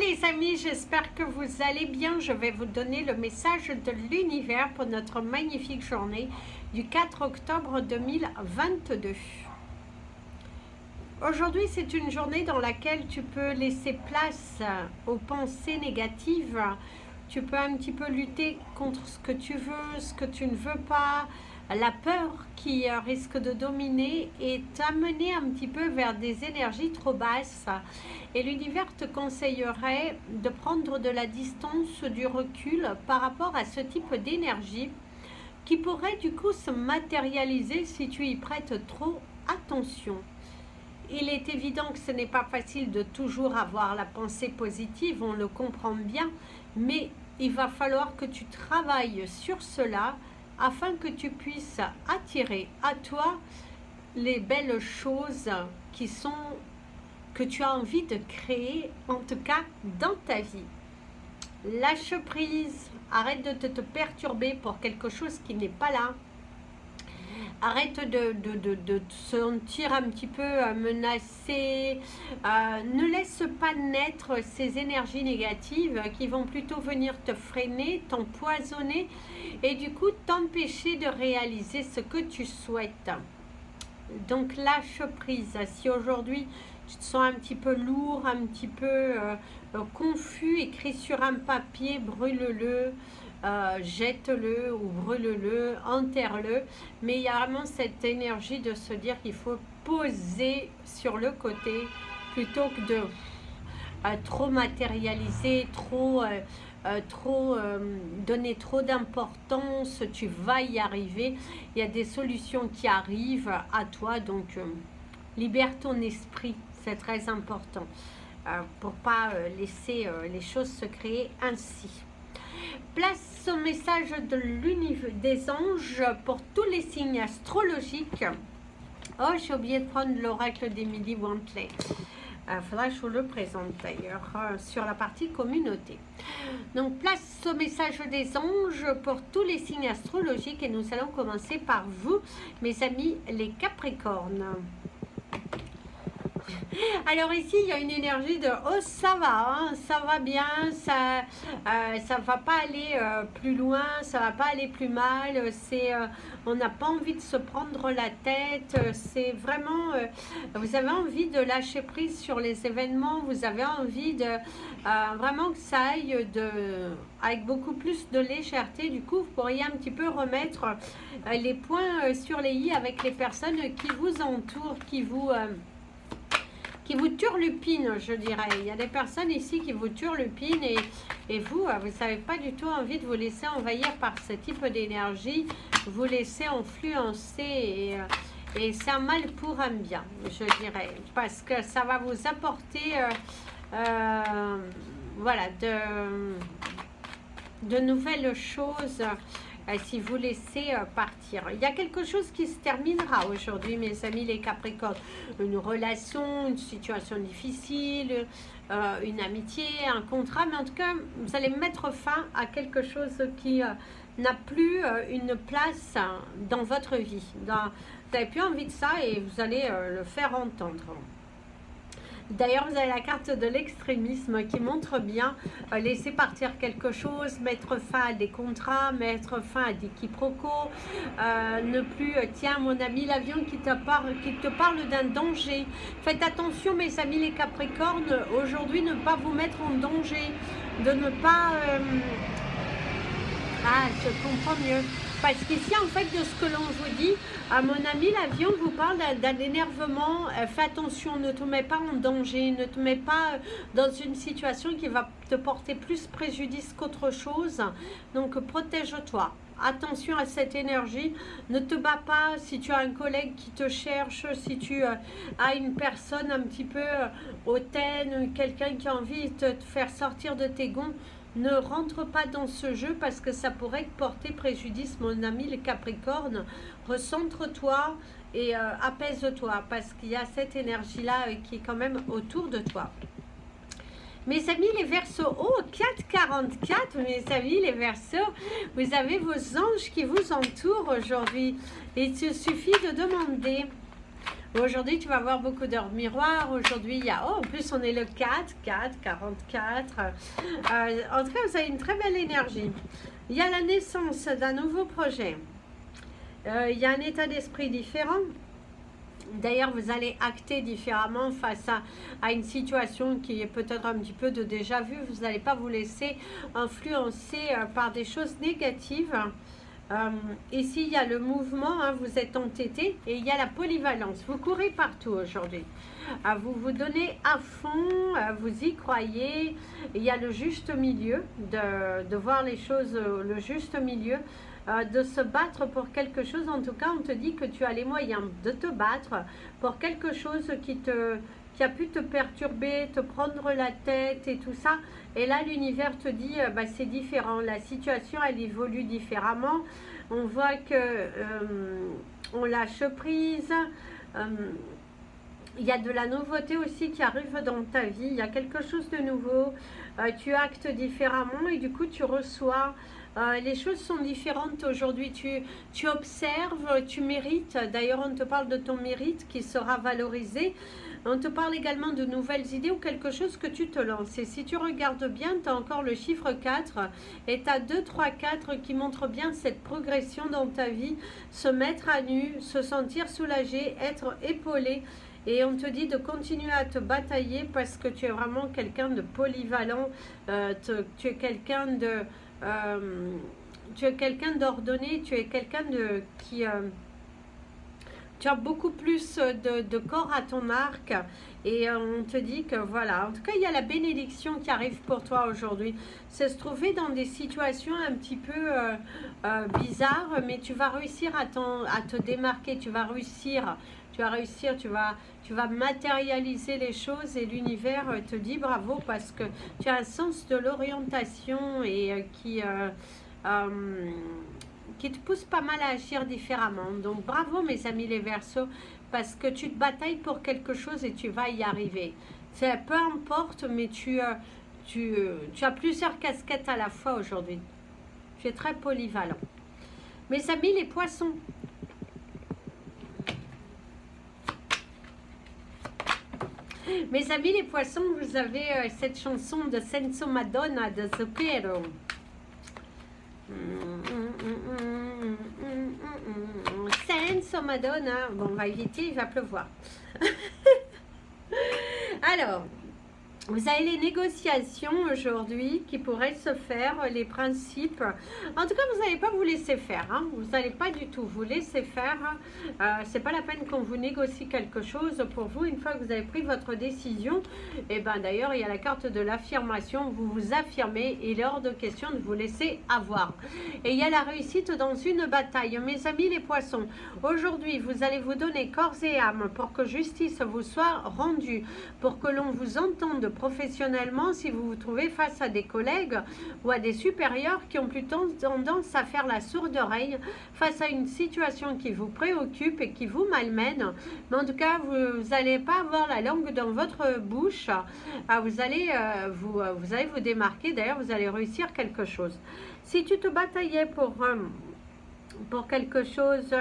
les amis, j'espère que vous allez bien. Je vais vous donner le message de l'univers pour notre magnifique journée du 4 octobre 2022. Aujourd'hui, c'est une journée dans laquelle tu peux laisser place aux pensées négatives. Tu peux un petit peu lutter contre ce que tu veux, ce que tu ne veux pas, la peur qui risque de dominer et t'amener un petit peu vers des énergies trop basses. Et l'univers te conseillerait de prendre de la distance, du recul par rapport à ce type d'énergie qui pourrait du coup se matérialiser si tu y prêtes trop attention. Il est évident que ce n'est pas facile de toujours avoir la pensée positive, on le comprend bien, mais il va falloir que tu travailles sur cela afin que tu puisses attirer à toi les belles choses que tu as envie de créer, en tout cas dans ta vie. Lâche prise, arrête de te perturber pour quelque chose qui n'est pas là. Arrête de te sentir un petit peu menacé. Ne laisse pas naître ces énergies négatives qui vont plutôt venir te freiner, t'empoisonner et du coup t'empêcher de réaliser ce que tu souhaites. Donc lâche prise. Si aujourd'hui tu te sens un petit peu lourd, un petit peu confus, écris sur un papier, brûle-le. Jette-le ou brûle-le, enterre-le, mais il y a vraiment cette énergie de se dire qu'il faut poser sur le côté plutôt que de trop matérialiser, donner trop d'importance. Tu vas y arriver, il y a des solutions qui arrivent à toi, donc libère ton esprit, c'est très important pour pas laisser les choses se créer ainsi. Place au message de l'univers des anges pour tous les signes astrologiques. Oh, j'ai oublié de prendre l'oracle d'Emily Wantley. Faudra que je vous le présente d'ailleurs sur la partie communauté. Donc, place au message des anges pour tous les signes astrologiques et nous allons commencer par vous, mes amis les Capricornes. Alors ici, il y a une énergie de « oh, ça va, hein, ça va bien, ça va pas aller plus loin, ça va pas aller plus mal, on n'a pas envie de se prendre la tête, c'est vraiment, vous avez envie de lâcher prise sur les événements, vous avez envie de vraiment que ça aille avec beaucoup plus de légèreté. Du coup, vous pourriez un petit peu remettre les points sur les i avec les personnes qui vous entourent, qui vous turlupinent, je dirais. Il y a des personnes ici qui vous turlupinent et vous n'avez pas du tout envie de vous laisser envahir par ce type d'énergie, vous laisser influencer et c'est un mal pour un bien, je dirais, parce que ça va vous apporter voilà, de nouvelles choses. Si vous laissez partir. Il y a quelque chose qui se terminera aujourd'hui, mes amis les Capricornes. Une relation, une situation difficile, une amitié, un contrat. Mais en tout cas, vous allez mettre fin à quelque chose qui n'a plus une place dans votre vie. Vous n'avez plus envie de ça et vous allez le faire entendre. D'ailleurs, vous avez la carte de l'extrémisme qui montre bien laisser partir quelque chose, mettre fin à des contrats, mettre fin à des quiproquos, ne plus, tiens mon ami, l'avion qui te parle d'un danger. Faites attention mes amis les Capricornes, aujourd'hui ne pas vous mettre en danger, de ne pas... je comprends mieux. Parce qu'ici, en fait, de ce que l'on vous dit, à mon ami, l'avion vous parle d'un énervement. Fais attention, ne te mets pas en danger, ne te mets pas dans une situation qui va te porter plus préjudice qu'autre chose. Donc, protège-toi. Attention à cette énergie. Ne te bats pas si tu as un collègue qui te cherche, si tu as une personne un petit peu hautaine, quelqu'un qui a envie de te faire sortir de tes gonds. Ne rentre pas dans ce jeu parce que ça pourrait te porter préjudice, mon ami le Capricorne. Recentre-toi et apaise-toi parce qu'il y a cette énergie-là qui est quand même autour de toi. Mes amis les Verseaux, oh 4,44, mes amis les Verseaux, vous avez vos anges qui vous entourent aujourd'hui. Il te suffit de demander. Aujourd'hui, tu vas voir beaucoup d'heures miroirs. Aujourd'hui, il y a... Oh, en plus, on est le 44. En tout cas, vous avez une très belle énergie. Il y a la naissance d'un nouveau projet. Il y a un état d'esprit différent. D'ailleurs, vous allez acter différemment face à une situation qui est peut-être un petit peu de déjà vu. Vous n'allez pas vous laisser influencer par des choses négatives. Ici, il y a le mouvement, hein, vous êtes entêté, et il y a la polyvalence. Vous courez partout aujourd'hui. Vous vous donnez à fond, vous y croyez. Il y a le juste milieu, de voir les choses, le juste milieu, de se battre pour quelque chose. En tout cas, on te dit que tu as les moyens de te battre pour quelque chose qui a pu te perturber, te prendre la tête et tout ça. Et là, l'univers te dit, bah, c'est différent. La situation, elle évolue différemment. On voit que on lâche prise. Il y a de la nouveauté aussi qui arrive dans ta vie. Il y a quelque chose de nouveau. Tu actes différemment et du coup, tu reçois. Les choses sont différentes aujourd'hui. Tu observes, tu mérites. D'ailleurs, on te parle de ton mérite qui sera valorisé. On te parle également de nouvelles idées ou quelque chose que tu te lances. Et si tu regardes bien, tu as encore le chiffre 4 et tu as 2, 3, 4 qui montrent bien cette progression dans ta vie. Se mettre à nu, se sentir soulagé, être épaulé. Et on te dit de continuer à te batailler parce que tu es vraiment quelqu'un de polyvalent. Tu es quelqu'un de... tu es quelqu'un d'ordonné, tu es quelqu'un qui... tu as beaucoup plus de corps à ton arc et on te dit que voilà, en tout cas il y a la bénédiction qui arrive pour toi aujourd'hui. C'est se trouver dans des situations un petit peu bizarres, mais tu vas réussir à te démarquer, tu vas réussir, tu vas matérialiser les choses et l'univers te dit bravo parce que tu as un sens de l'orientation et qui te pousse pas mal à agir différemment. Donc bravo mes amis les Verseaux, parce que tu te batailles pour quelque chose et tu vas y arriver. Peu importe, mais tu as plusieurs casquettes à la fois aujourd'hui. Tu es très polyvalent. Mes amis les Poissons. Mes amis les Poissons, vous avez cette chanson de Senso Madonna de Zucchero. Senso Madonna. Bon, on va éviter, il va pleuvoir. Alors, vous avez les négociations aujourd'hui qui pourraient se faire, les principes. En tout cas, vous n'allez pas vous laisser faire. Hein. Vous n'allez pas du tout vous laisser faire. C'est pas la peine qu'on vous négocie quelque chose pour vous. Une fois que vous avez pris votre décision, et ben d'ailleurs, il y a la carte de l'affirmation. Vous vous affirmez et il est hors de question de vous laisser avoir. Et il y a la réussite dans une bataille. Mes amis les Poissons, aujourd'hui, vous allez vous donner corps et âme pour que justice vous soit rendue, pour que l'on vous entende professionnellement si vous vous trouvez face à des collègues ou à des supérieurs qui ont plutôt tendance à faire la sourde oreille face à une situation qui vous préoccupe et qui vous malmène. Mais en tout cas, vous n'allez pas avoir la langue dans votre bouche. Vous allez vous démarquer. D'ailleurs, vous allez réussir quelque chose. Si tu te bataillais pour quelque chose,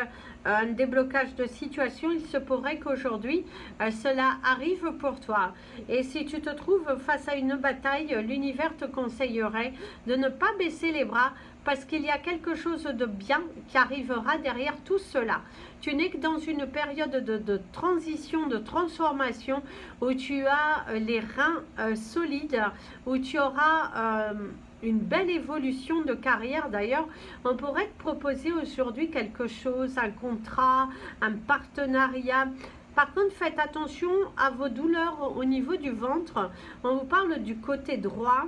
un déblocage de situation, il se pourrait qu'aujourd'hui cela arrive pour toi. Et si tu te trouves face à une bataille, l'univers te conseillerait de ne pas baisser les bras parce qu'il y a quelque chose de bien qui arrivera derrière tout cela. Tu n'es que dans une période de transition, de transformation où tu as les reins solides, où tu auras... une belle évolution de carrière. D'ailleurs, on pourrait te proposer aujourd'hui quelque chose, un contrat, un partenariat. Par contre, faites attention à vos douleurs au niveau du ventre. On vous parle du côté droit.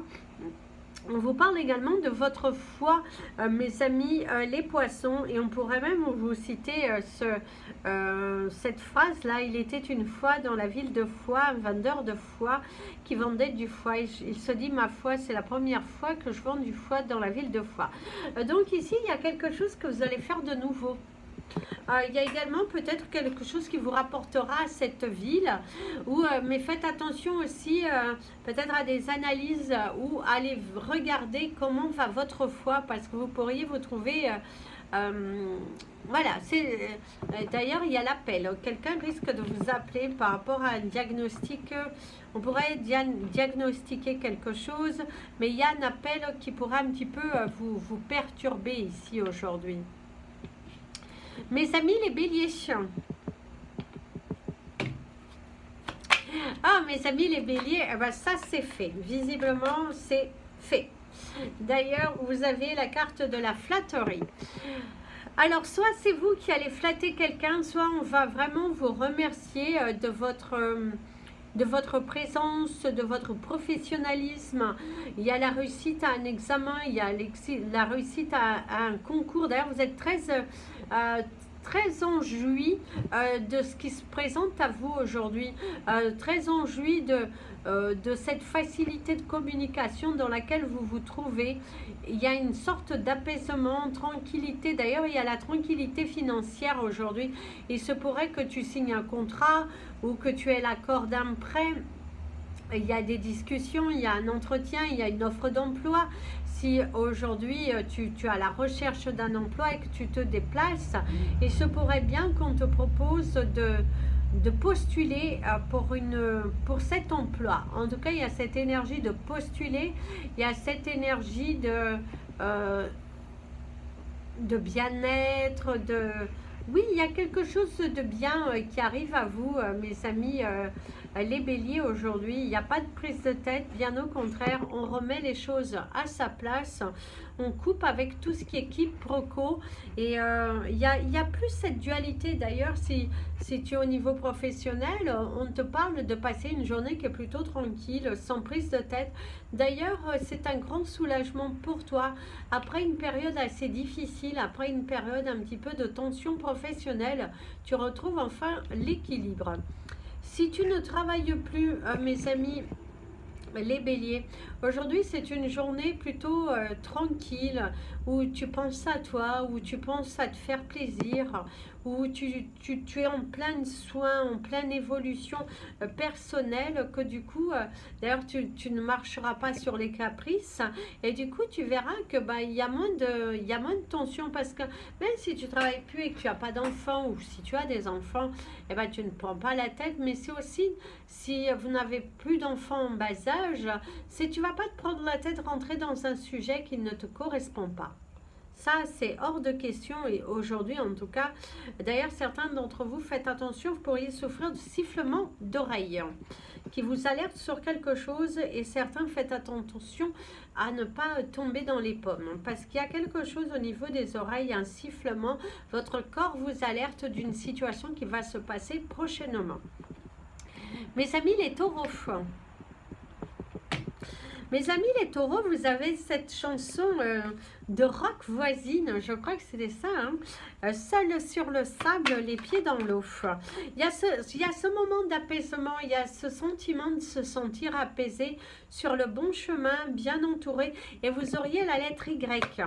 On vous parle également de votre foie, mes amis les Poissons, et on pourrait même vous citer cette phrase-là. Il était une fois dans la ville de Foix, un vendeur de foie qui vendait du foie. Il se dit, ma foi, c'est la première fois que je vends du foie dans la ville de Foix. Donc ici, il y a quelque chose que vous allez faire de nouveau. Il y a également peut-être quelque chose qui vous rapportera à cette ville, mais faites attention aussi peut-être à des analyses ou allez regarder comment va votre foie parce que vous pourriez vous trouver Voilà, d'ailleurs il y a l'appel. Quelqu'un risque de vous appeler par rapport à un diagnostic. On pourrait diagnostiquer quelque chose, mais il y a un appel qui pourrait un petit peu vous perturber ici aujourd'hui. Mes amis les béliers. Ah, mes amis les béliers, eh ben, ça c'est fait. Visiblement, c'est fait. D'ailleurs, vous avez la carte de la flatterie. Alors, soit c'est vous qui allez flatter quelqu'un, soit on va vraiment vous remercier de votre présence, de votre professionnalisme. Il y a la réussite à un examen, il y a la réussite à un concours. D'ailleurs, vous êtes très enjoui de ce qui se présente à vous aujourd'hui, très enjoui de cette facilité de communication dans laquelle vous vous trouvez. Il y a une sorte d'apaisement, tranquillité. D'ailleurs, il y a la tranquillité financière aujourd'hui. Il se pourrait que tu signes un contrat ou que tu aies l'accord d'un prêt. Il y a des discussions, il y a un entretien, il y a une offre d'emploi. Si aujourd'hui tu as la recherche d'un emploi et que tu te déplaces, il se pourrait bien qu'on te propose de postuler pour cet emploi. En tout cas, il y a cette énergie de postuler, il y a cette énergie de bien-être, oui, il y a quelque chose de bien qui arrive à vous, mes amis les béliers aujourd'hui. Il n'y a pas de prise de tête, bien au contraire, on remet les choses à sa place, on coupe avec tout ce qui est quiproquo et il y a plus cette dualité. D'ailleurs, si tu es au niveau professionnel, on te parle de passer une journée qui est plutôt tranquille, sans prise de tête. D'ailleurs, c'est un grand soulagement pour toi après une période assez difficile, après une période un petit peu de tension professionnelle, tu retrouves enfin l'équilibre. Si tu ne travailles plus, mes amis, les béliers, aujourd'hui c'est une journée plutôt tranquille, où tu penses à toi, où tu penses à te faire plaisir, où tu es en plein soin, en pleine évolution personnelle, que du coup, d'ailleurs tu ne marcheras pas sur les caprices, et du coup tu verras que il y a moins de tension, parce que même si tu travailles plus et que tu n'as pas d'enfants, ou si tu as des enfants, tu ne prends pas la tête, mais c'est aussi si vous n'avez plus d'enfants en bas âge, tu ne vas pas te prendre la tête, rentrer dans un sujet qui ne te correspond pas. Ça, c'est hors de question, et aujourd'hui en tout cas. D'ailleurs, certains d'entre vous, faites attention, vous pourriez souffrir de sifflement d'oreille qui vous alerte sur quelque chose, et certains, faites attention à ne pas tomber dans les pommes, parce qu'il y a quelque chose au niveau des oreilles, un sifflement, votre corps vous alerte d'une situation qui va se passer prochainement. Mes amis les taureaux, mes amis les taureaux, vous avez cette chanson de rock voisine, je crois que c'était ça, hein, seul sur le sable, les pieds dans l'eau. Il y a ce moment d'apaisement, il y a ce sentiment de se sentir apaisé, sur le bon chemin, bien entouré, et vous auriez la lettre Y.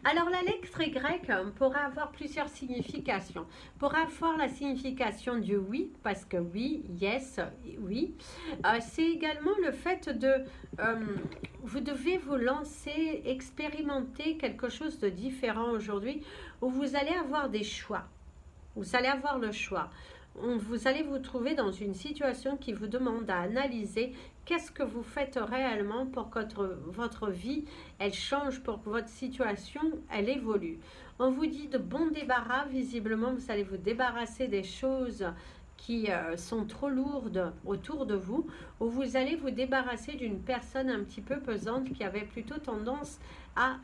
Alors la lettre Y pourrait avoir plusieurs significations. Pourrait avoir la signification du oui, parce que oui, yes, oui. C'est également le fait de, vous devez vous lancer, expérimenter quelque chose de différent aujourd'hui, où vous allez avoir des choix. Vous allez avoir le choix. Vous allez vous trouver dans une situation qui vous demande à analyser qu'est-ce que vous faites réellement pour que votre vie, elle change, pour que votre situation, elle évolue. On vous dit de bon débarras, visiblement, vous allez vous débarrasser des choses qui sont trop lourdes autour de vous, ou vous allez vous débarrasser d'une personne un petit peu pesante qui avait plutôt tendance à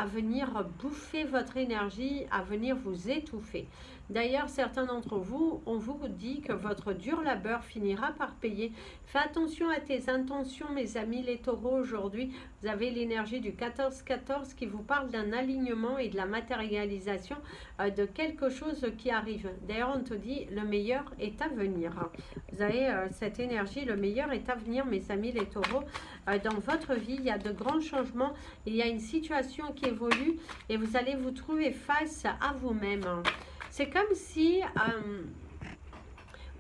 venir bouffer votre énergie, à venir vous étouffer. D'ailleurs, certains d'entre vous, on vous dit que votre dur labeur finira par payer. Fais attention à tes intentions, mes amis les taureaux. Aujourd'hui, vous avez l'énergie du 14-14 qui vous parle d'un alignement et de la matérialisation de quelque chose qui arrive. D'ailleurs, on te dit le meilleur est à venir. Vous avez cette énergie, le meilleur est à venir, mes amis les taureaux. Dans votre vie, il y a de grands changements, il y a une situation qui évolue et vous allez vous trouver face à vous-même. C'est comme si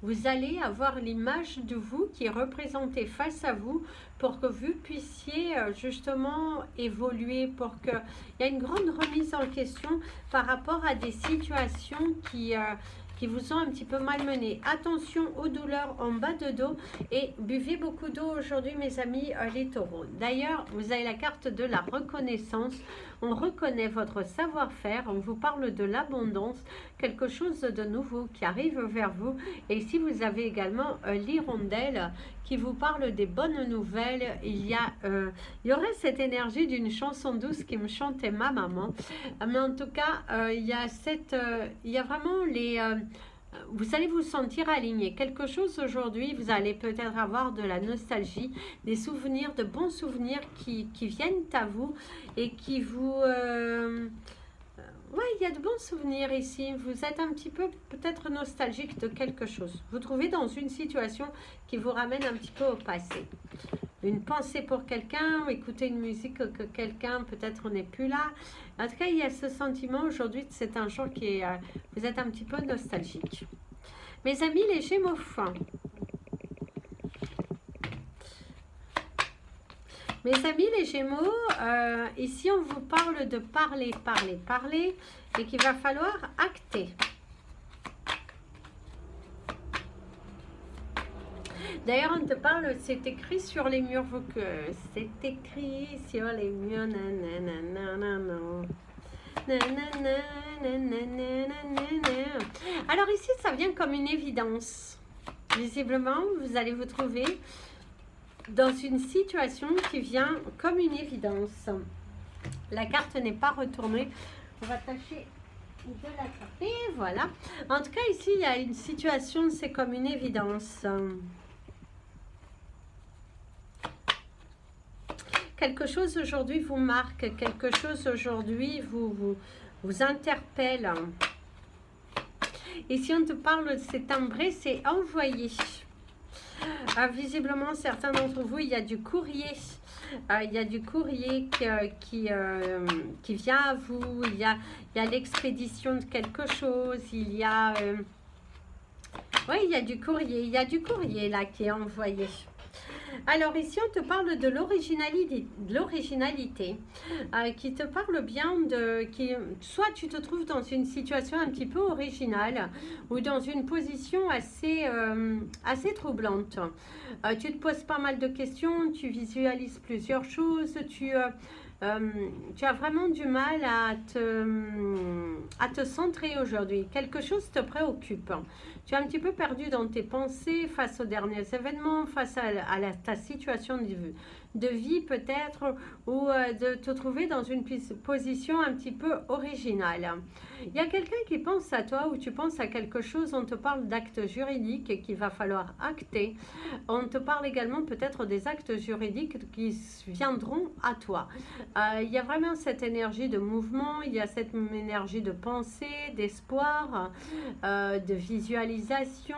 vous allez avoir l'image de vous qui est représentée face à vous pour que vous puissiez justement évoluer, pour qu'il y ait une grande remise en question par rapport à des situations qui vous ont un petit peu malmené. Attention aux douleurs en bas de dos et buvez beaucoup d'eau aujourd'hui mes amis les taureaux. D'ailleurs, vous avez la carte de la reconnaissance. On reconnaît votre savoir-faire, on vous parle de l'abondance, quelque chose de nouveau qui arrive vers vous. Et ici, vous avez également l'hirondelle qui vous parle des bonnes nouvelles. Il y aurait cette énergie d'une chanson douce qui me chantait ma maman. Mais en tout cas, il y a vraiment vous allez vous sentir aligné. Quelque chose aujourd'hui, vous allez peut-être avoir de la nostalgie, des souvenirs, de bons souvenirs qui viennent à vous et qui vous... Ouais, il y a de bons souvenirs ici. Vous êtes un petit peu peut-être nostalgique de quelque chose. Vous trouvez dans une situation qui vous ramène un petit peu au passé. Une pensée pour quelqu'un, écouter une musique que quelqu'un, peut-être n'est plus là. En tout cas, il y a ce sentiment aujourd'hui, c'est un jour qui est... vous êtes un petit peu nostalgique. Mes amis, les Gémeaux. Mes amis, les Gémeaux, ici, on vous parle de parler, parler, parler, et qu'il va falloir acter. D'ailleurs, on te parle, c'est écrit sur les murs, c'est écrit sur les murs, alors ici, ça vient comme une évidence. Visiblement, vous allez vous trouver dans une situation qui vient comme une évidence. La carte n'est pas retournée. On va tâcher de l'attraper, voilà. En tout cas, ici, il y a une situation, c'est comme une évidence. Quelque chose aujourd'hui vous marque, quelque chose aujourd'hui vous interpelle. Ici, on te parle, c'est timbré, c'est envoyé. Visiblement, certains d'entre vous, il y a du courrier. Il y a du courrier qui vient à vous. Il y a l'expédition de quelque chose. Il y a... oui, il y a du courrier. Il y a du courrier là qui est envoyé. Alors ici, on te parle de l'originalité, qui te parle bien soit tu te trouves dans une situation un petit peu originale ou dans une position assez troublante. Tu te poses pas mal de questions, tu visualises plusieurs choses, tu as vraiment du mal à te centrer aujourd'hui. Quelque chose te préoccupe. Tu es un petit peu perdu dans tes pensées face aux derniers événements, face à ta situation de vie peut-être, ou de te trouver dans une position un petit peu originale. Il y a quelqu'un qui pense à toi ou tu penses à quelque chose, on te parle d'actes juridiques qu'il va falloir acter. On te parle également peut-être des actes juridiques qui viendront à toi. Il y a vraiment cette énergie de mouvement, il y a cette énergie de pensée, d'espoir, de visualisation,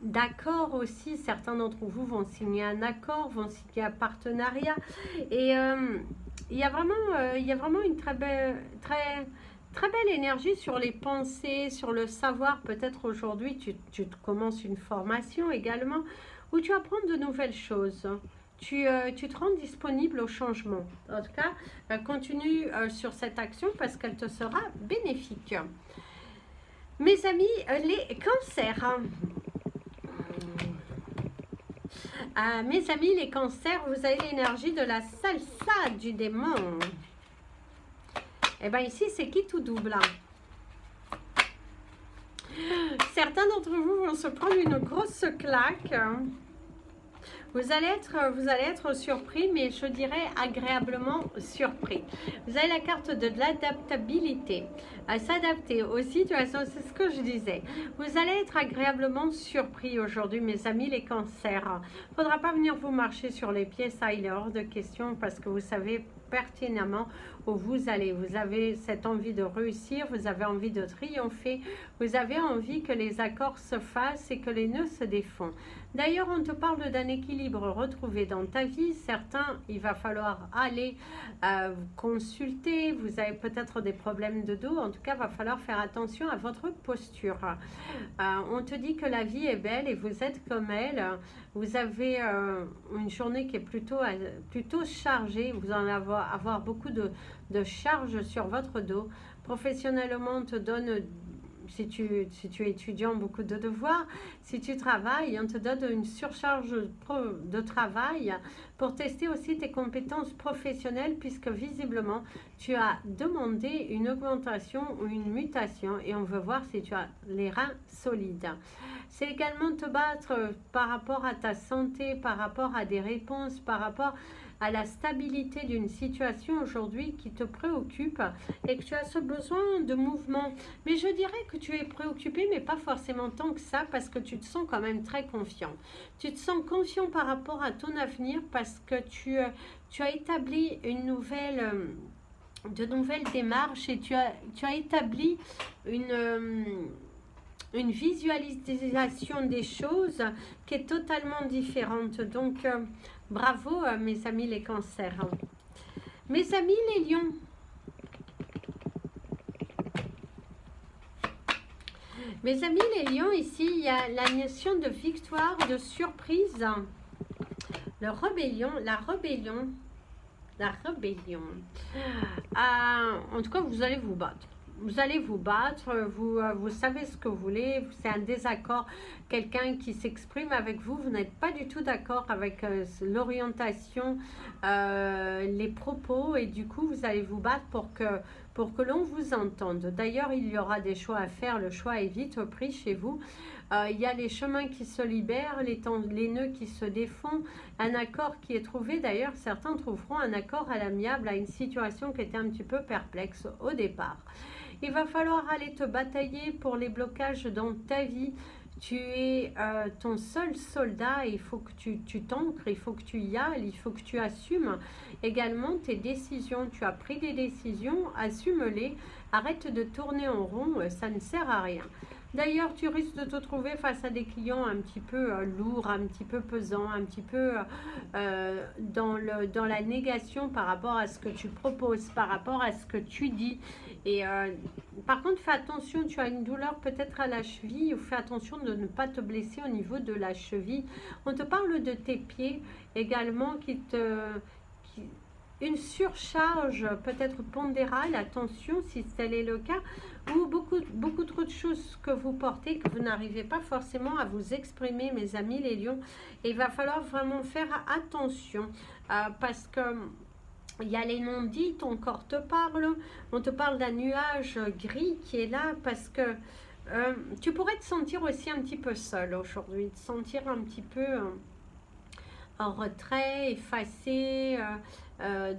d'accord aussi. Certains d'entre vous vont signer un accord, vont signer un partenariat. Et il y a vraiment une très belle énergie sur les pensées, sur le savoir. Peut-être aujourd'hui, tu commences une formation également où tu apprends de nouvelles choses. Tu te rends disponible au changement. En tout cas, continue sur cette action parce qu'elle te sera bénéfique. Mes amis, les cancers. Mes amis, les cancers, vous avez l'énergie de la salsa du démon. Et bien ici, c'est qui tout double. Certains d'entre vous vont se prendre une grosse claque. Vous allez être surpris, mais je dirais agréablement surpris. Vous avez la carte de l'adaptabilité, à s'adapter aux situations, c'est ce que je disais. Vous allez être agréablement surpris aujourd'hui, mes amis les cancers. Il ne faudra pas venir vous marcher sur les pieds, ça il est hors de question, parce que vous savez pertinemment où vous allez. Vous avez cette envie de réussir, vous avez envie de triompher, vous avez envie que les accords se fassent et que les nœuds se défont. D'ailleurs, on te parle d'un équilibre retrouvé dans ta vie. Certains, il va falloir aller consulter. Vous avez peut-être des problèmes de dos. En tout cas, il va falloir faire attention à votre posture. On te dit que la vie est belle et vous êtes comme elle. Vous avez une journée qui est plutôt chargée. Vous en avoir beaucoup de charges sur votre dos. Professionnellement, on te donne... Si tu es étudiant, beaucoup de devoirs. Si tu travailles, on te donne une surcharge de travail pour tester aussi tes compétences professionnelles puisque visiblement, tu as demandé une augmentation ou une mutation et on veut voir si tu as les reins solides. C'est également te battre par rapport à ta santé, par rapport à des réponses, par rapport à la stabilité d'une situation aujourd'hui qui te préoccupe et que tu as ce besoin de mouvement. Mais je dirais que tu es préoccupé, mais pas forcément tant que ça, parce que tu te sens quand même très confiant. Tu te sens confiant par rapport à ton avenir parce que tu as établi de nouvelles démarches et tu as établi une visualisation des choses qui est totalement différente. Donc, bravo mes amis les cancers. Mes amis les lions. Mes amis les lions, ici, il y a la notion de victoire, de surprise. La rébellion. En tout cas, vous allez vous battre. Vous allez vous battre, vous savez ce que vous voulez, c'est un désaccord, quelqu'un qui s'exprime avec vous, vous n'êtes pas du tout d'accord avec l'orientation, les propos et du coup vous allez vous battre pour que l'on vous entende. D'ailleurs, il y aura des choix à faire, le choix est vite pris chez vous. Il y a les chemins qui se libèrent, les nœuds qui se défont, un accord qui est trouvé. D'ailleurs, certains trouveront un accord à l'amiable à une situation qui était un petit peu perplexe au départ. Il va falloir aller te batailler pour les blocages dans ta vie. Tu es ton seul soldat et il faut que tu t'ancres, il faut que tu y ailles, il faut que tu assumes également tes décisions. Tu as pris des décisions, assume-les, arrête de tourner en rond, ça ne sert à rien. D'ailleurs, tu risques de te trouver face à des clients un petit peu lourds, un petit peu pesants, un petit peu dans la négation par rapport à ce que tu proposes, par rapport à ce que tu dis. Et par contre, fais attention, tu as une douleur peut-être à la cheville, ou fais attention de ne pas te blesser au niveau de la cheville. On te parle de tes pieds également une surcharge peut-être pondérale, attention si tel est le cas, ou beaucoup trop de choses que vous portez, que vous n'arrivez pas forcément à vous exprimer, mes amis les lions. Et il va falloir vraiment faire attention parce que il y a les non-dits, ton corps te parle, on te parle d'un nuage gris qui est là parce que tu pourrais te sentir aussi un petit peu seul aujourd'hui, te sentir un petit peu en retrait, effacé, il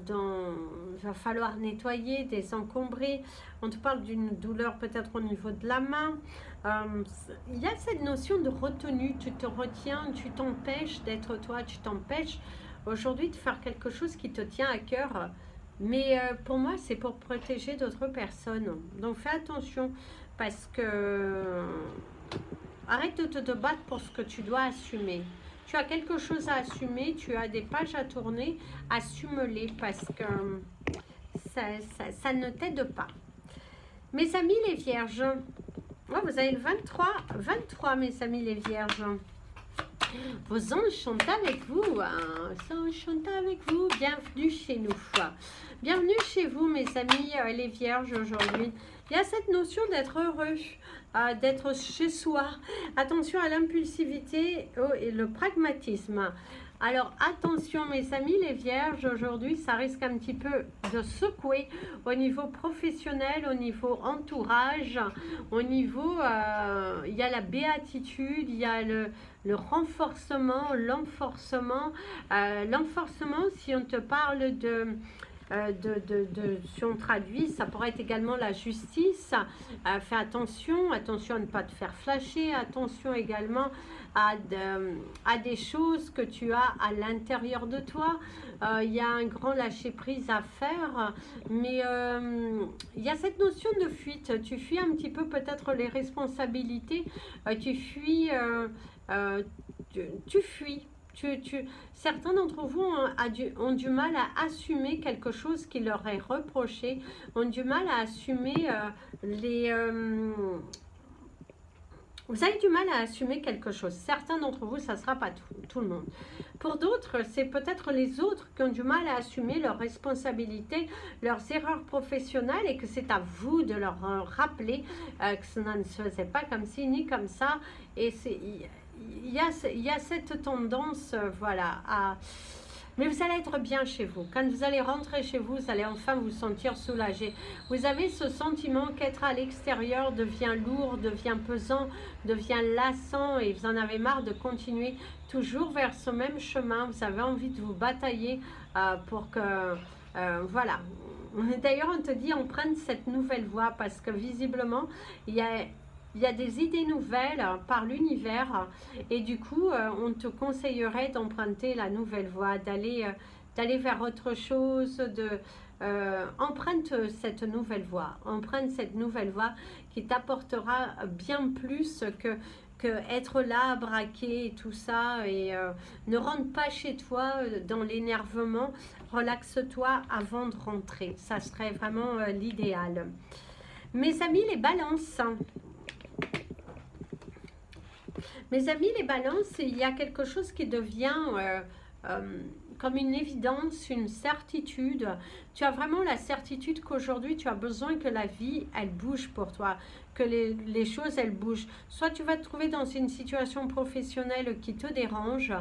va falloir nettoyer, désencombrer. On te parle d'une douleur peut-être au niveau de la main. Il y a cette notion de retenue, tu te retiens, tu t'empêches d'être toi, tu t'empêches aujourd'hui de faire quelque chose qui te tient à cœur. Mais pour moi, c'est pour protéger d'autres personnes. Donc fais attention parce que arrête de te battre pour ce que tu dois assumer. Tu as quelque chose à assumer, tu as des pages à tourner, assume-les parce que ça ne t'aide pas. Mes amis les vierges, oh, vous avez le 23 mes amis les vierges. Vos anges sont avec vous, vos anges sont avec vous, bienvenue chez nous. Bienvenue chez vous mes amis les vierges aujourd'hui. Il y a cette notion d'être heureux, d'être chez soi. Attention à l'impulsivité et le pragmatisme. Alors attention mes amis les vierges, aujourd'hui ça risque un petit peu de secouer au niveau professionnel, au niveau entourage, au niveau, il y a la béatitude, il y a le renforcement, l'enforcement. L'enforcement, si on te parle de si on traduit, ça pourrait être également la justice. Fais attention, attention à ne pas te faire flasher, attention également à des choses que tu as à l'intérieur de toi. Il y a un grand lâcher-prise à faire, mais il y a cette notion de fuite. Tu fuis un petit peu peut-être les responsabilités, tu fuis, tu fuis. Certains d'entre vous ont du mal à assumer quelque chose qui leur est reproché, ont du mal à assumer vous avez du mal à assumer quelque chose. Certains d'entre vous, ça ne sera pas tout le monde. Pour d'autres, c'est peut-être les autres qui ont du mal à assumer leurs responsabilités, leurs erreurs professionnelles et que c'est à vous de leur rappeler que ça ne se faisait pas comme ci ni comme ça. Et il y a cette tendance, voilà, à... Mais vous allez être bien chez vous. Quand vous allez rentrer chez vous, vous allez enfin vous sentir soulagé. Vous avez ce sentiment qu'être à l'extérieur devient lourd, devient pesant, devient lassant et vous en avez marre de continuer toujours vers ce même chemin. Vous avez envie de vous batailler pour que... voilà. D'ailleurs, on te dit emprunte cette nouvelle voie parce que visiblement, il y a des idées nouvelles par l'univers et du coup, on te conseillerait d'emprunter la nouvelle voie, d'aller vers autre chose, emprunte cette nouvelle voie. Emprunte cette nouvelle voie qui t'apportera bien plus que être là, braquer et tout ça. Et ne rentre pas chez toi dans l'énervement. Relaxe-toi avant de rentrer. Ça serait vraiment l'idéal. Mes amis, les balances. Mes amis, les balances, il y a quelque chose qui devient comme une évidence, une certitude. Tu as vraiment la certitude qu'aujourd'hui, tu as besoin que la vie, elle bouge pour toi, que les choses, elles bougent. Soit tu vas te trouver dans une situation professionnelle qui te dérange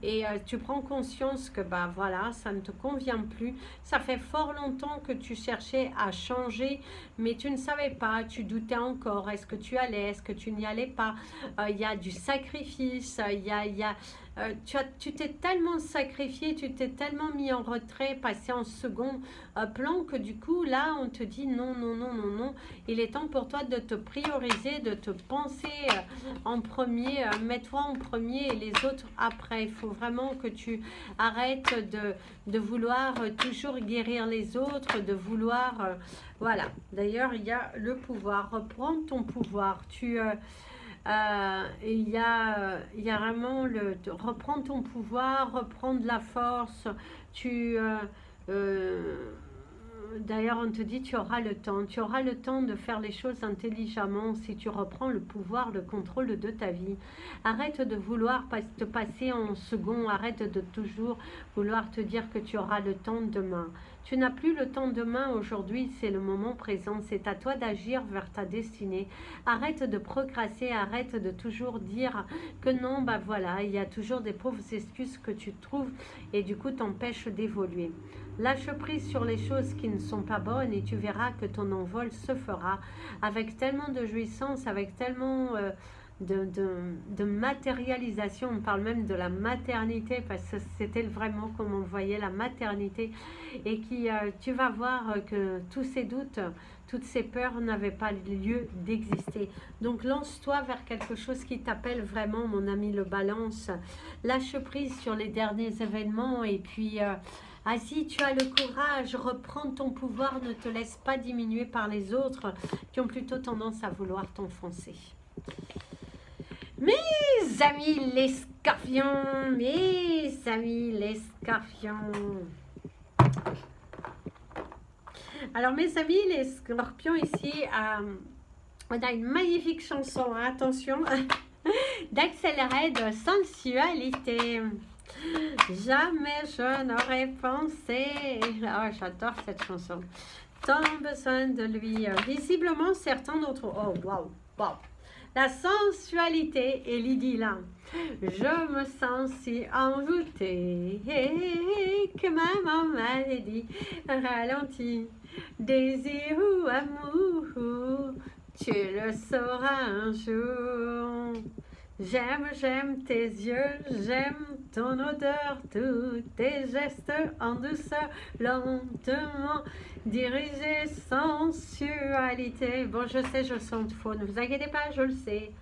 et tu prends conscience que, bah voilà, ça ne te convient plus. Ça fait fort longtemps que tu cherchais à changer, mais tu ne savais pas, tu doutais encore. Est-ce que tu allais, est-ce que tu n'y allais pas? Il y a du sacrifice, tu t'es tellement sacrifié, tu t'es tellement mis en retrait, passé en second plan que du coup, là, on te dit non, non, non, non, non. Il est temps pour toi de te prioriser, de te penser en premier, mets-toi en premier et les autres après. Il faut vraiment que tu arrêtes de vouloir toujours guérir les autres, de vouloir... voilà. D'ailleurs, il y a le pouvoir. Reprends ton pouvoir. Il y a vraiment reprendre ton pouvoir, reprendre la force. D'ailleurs, on te dit tu auras le temps de faire les choses intelligemment si tu reprends le pouvoir, le contrôle de ta vie. Arrête de vouloir te passer en second, arrête de toujours vouloir te dire que tu auras le temps demain. Tu n'as plus le temps demain, aujourd'hui, c'est le moment présent, c'est à toi d'agir vers ta destinée. Arrête de procrastiner, arrête de toujours dire que non, bah voilà, il y a toujours des pauvres excuses que tu trouves et du coup t'empêches d'évoluer. Lâche prise sur les choses qui ne sont pas bonnes et tu verras que ton envol se fera avec tellement de jouissance, avec tellement... de matérialisation, on parle même de la maternité parce que c'était vraiment comme on voyait la maternité et tu vas voir que tous ces doutes, toutes ces peurs n'avaient pas lieu d'exister. Donc lance-toi vers quelque chose qui t'appelle vraiment, mon ami le balance. Lâche prise sur les derniers événements et puis si tu as le courage, reprends ton pouvoir, ne te laisse pas diminuer par les autres qui ont plutôt tendance à vouloir t'enfoncer. Mes amis les scorpions, mes amis les scorpions. Alors mes amis les scorpions ici, on a une magnifique chanson, hein, attention, d'accélérer de sensualité. Jamais je n'aurais pensé, oh j'adore cette chanson, tant besoin de lui. Visiblement certains d'entre vous, oh waouh, waouh. La sensualité et l'idylle. Je me sens si envoûtée que maman m'avait dit ralentis, désir ou amour, tu le sauras un jour. J'aime tes yeux, j'aime ton odeur, tous tes gestes en douceur, lentement, dirigés, sensualité. Bon, je sais, je sens faux, ne vous inquiétez pas, je le sais.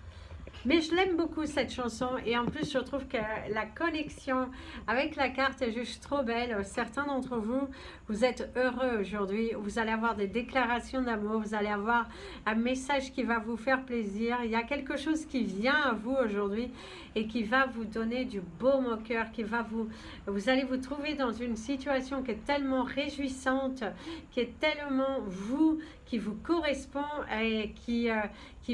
Mais je l'aime beaucoup cette chanson et en plus je trouve que la connexion avec la carte est juste trop belle. Certains d'entre vous, vous êtes heureux aujourd'hui, vous allez avoir des déclarations d'amour, vous allez avoir un message qui va vous faire plaisir. Il y a quelque chose qui vient à vous aujourd'hui et qui va vous donner du baume au cœur, vous allez vous trouver dans une situation qui est tellement réjouissante, qui est tellement vous, qui vous correspond et qui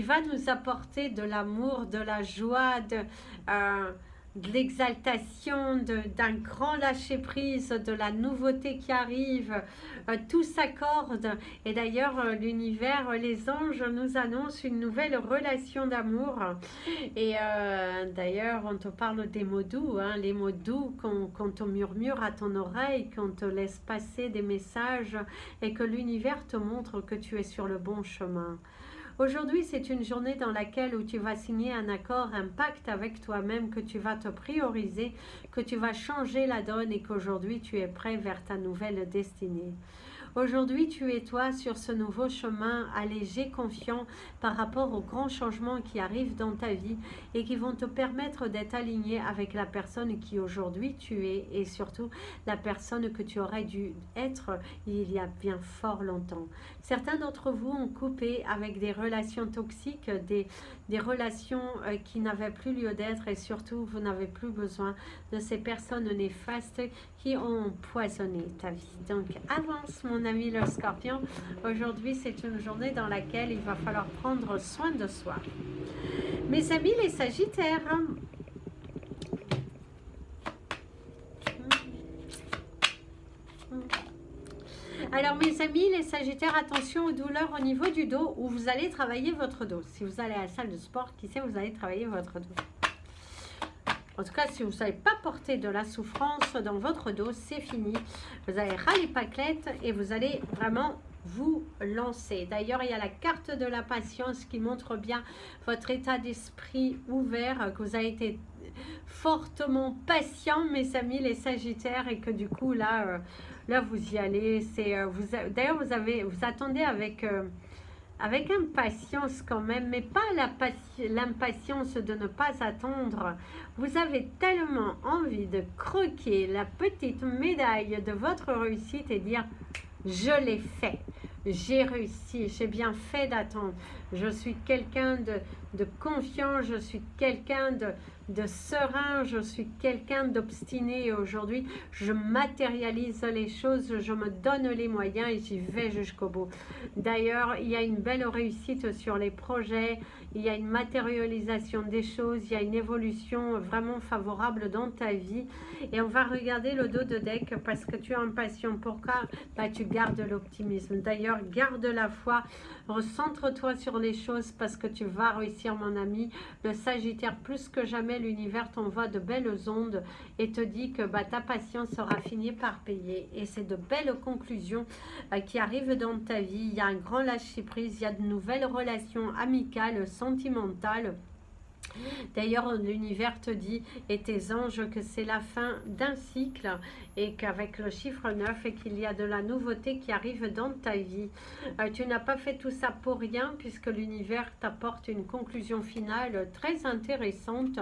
va nous apporter de l'amour, de la joie, de l'exaltation, d'un grand lâcher-prise, de la nouveauté qui arrive. Tout s'accorde. Et d'ailleurs, l'univers, les anges nous annoncent une nouvelle relation d'amour. Et d'ailleurs, on te parle des mots doux, hein, les mots doux qu'on te murmure à ton oreille, qu'on te laisse passer des messages et que l'univers te montre que tu es sur le bon chemin. Aujourd'hui, c'est une journée dans laquelle où tu vas signer un accord, un pacte avec toi-même, que tu vas te prioriser, que tu vas changer la donne et qu'aujourd'hui, tu es prêt vers ta nouvelle destinée. Aujourd'hui, tu es toi sur ce nouveau chemin allégé, confiant par rapport aux grands changements qui arrivent dans ta vie et qui vont te permettre d'être aligné avec la personne qui aujourd'hui tu es et surtout la personne que tu aurais dû être il y a bien fort longtemps. Certains d'entre vous ont coupé avec des relations toxiques, des relations qui n'avaient plus lieu d'être et surtout vous n'avez plus besoin de ces personnes néfastes qui ont empoisonné ta vie. Donc avance mon ami le Scorpion. Aujourd'hui c'est une journée dans laquelle il va falloir prendre soin de soi. Mes amis les Sagittaires, alors mes amis les Sagittaires, attention aux douleurs au niveau du dos où vous allez travailler votre dos. Si vous allez à la salle de sport, qui sait, vous allez travailler votre dos. En tout cas, si vous ne savez pas porter de la souffrance dans votre dos, c'est fini. Vous allez ras les pâquelettes et vous allez vraiment vous lancer. D'ailleurs, il y a la carte de la patience qui montre bien votre état d'esprit ouvert, que vous avez été fortement patient, mes amis les Sagittaires, et que du coup, là vous y allez. D'ailleurs, vous attendez avec impatience quand même, mais pas l'impatience de ne pas attendre. Vous avez tellement envie de croquer la petite médaille de votre réussite et dire « Je l'ai fait, j'ai réussi, j'ai bien fait d'attendre. Je suis quelqu'un de confiant, je suis quelqu'un de serein, je suis quelqu'un d'obstiné et aujourd'hui, je matérialise les choses, je me donne les moyens et j'y vais jusqu'au bout. » D'ailleurs, il y a une belle réussite sur les projets, il y a une matérialisation des choses, il y a une évolution vraiment favorable dans ta vie. Et on va regarder le dos de deck parce que tu es impatient. Pourquoi? Tu gardes l'optimisme. D'ailleurs, garde la foi, recentre-toi sur les choses parce que tu vas réussir, mon ami. Le Sagittaire, plus que jamais, l'univers t'envoie de belles ondes et te dit que ta patience sera finie par payer. Et c'est de belles conclusions qui arrivent dans ta vie. Il y a un grand lâcher-prise, il y a de nouvelles relations amicales, sentimentales. D'ailleurs, l'univers te dit et tes anges que c'est la fin d'un cycle et qu'avec le chiffre 9 et qu'il y a de la nouveauté qui arrive dans ta vie. Tu n'as pas fait tout ça pour rien puisque l'univers t'apporte une conclusion finale très intéressante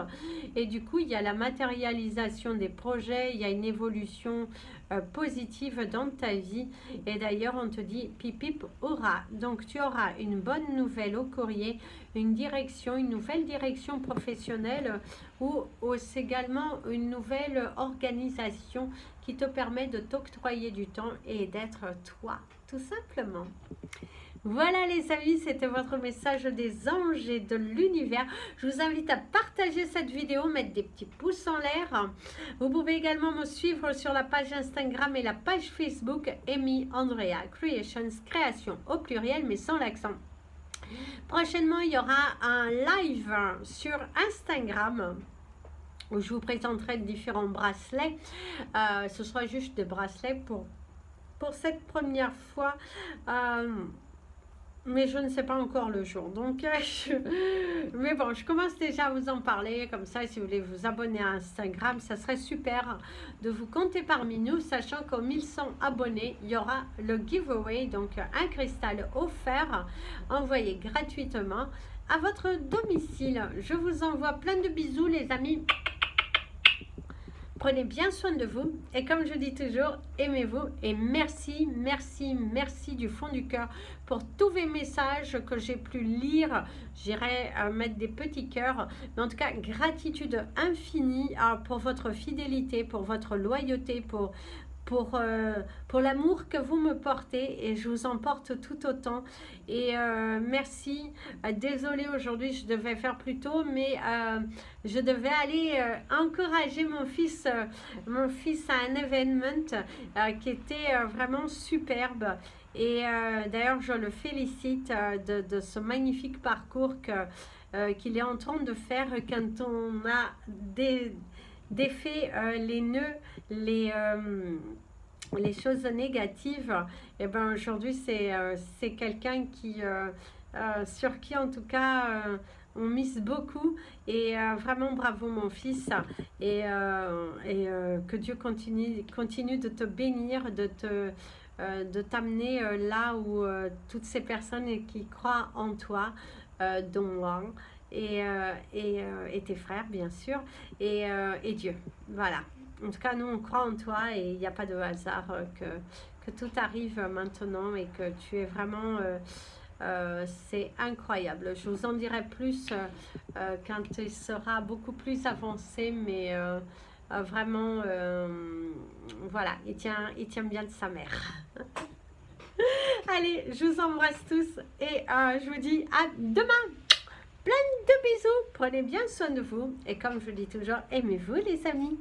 et du coup, il y a la matérialisation des projets, il y a une évolution positive dans ta vie et d'ailleurs, on te dit pipip aura. Donc, tu auras une bonne nouvelle au courrier, une nouvelle direction professionnelle ou c'est également une nouvelle organisation qui te permet de t'octroyer du temps et d'être toi, tout simplement. Voilà les amis, c'était votre message des anges et de l'univers. Je vous invite à partager cette vidéo, mettre des petits pouces en l'air. Vous pouvez également me suivre sur la page Instagram et la page Facebook Amy Andrea Creations, création au pluriel mais sans l'accent. Prochainement, il y aura un live sur Instagram où je vous présenterai différents bracelets. Ce sera juste des bracelets pour cette première fois. mais je ne sais pas encore le jour. Donc, mais bon, je commence déjà à vous en parler. Comme ça, si vous voulez vous abonner à Instagram, ça serait super de vous compter parmi nous, sachant qu'aux 1100 abonnés, il y aura le giveaway, donc un cristal offert, envoyé gratuitement à votre domicile. Je vous envoie plein de bisous, les amis. Prenez bien soin de vous et comme je dis toujours, aimez-vous et merci, merci, merci du fond du cœur pour tous vos messages que j'ai pu lire. J'irai mettre des petits cœurs, mais en tout cas, gratitude infinie pour votre fidélité, pour votre loyauté, pour l'amour que vous me portez et je vous en porte tout autant et merci. Désolée, aujourd'hui je devais faire plus tôt, mais je devais aller encourager mon fils à un événement qui était vraiment superbe et d'ailleurs je le félicite de ce magnifique parcours qu'il est en train de faire quand on a défait les nœuds, les choses négatives. Et ben aujourd'hui c'est quelqu'un qui sur qui en tout cas on mise beaucoup et vraiment bravo mon fils et que Dieu continue de te bénir, de t'amener là où toutes ces personnes qui croient en toi, dont moi et tes frères bien sûr et Dieu. Voilà. En tout cas, nous, on croit en toi et il n'y a pas de hasard que tout arrive maintenant et que tu es vraiment... c'est incroyable. Je vous en dirai plus quand il sera beaucoup plus avancé, mais vraiment, voilà, il tient bien de sa mère. Allez, je vous embrasse tous et je vous dis à demain. Plein de bisous. Prenez bien soin de vous et comme je dis toujours, aimez-vous les amis.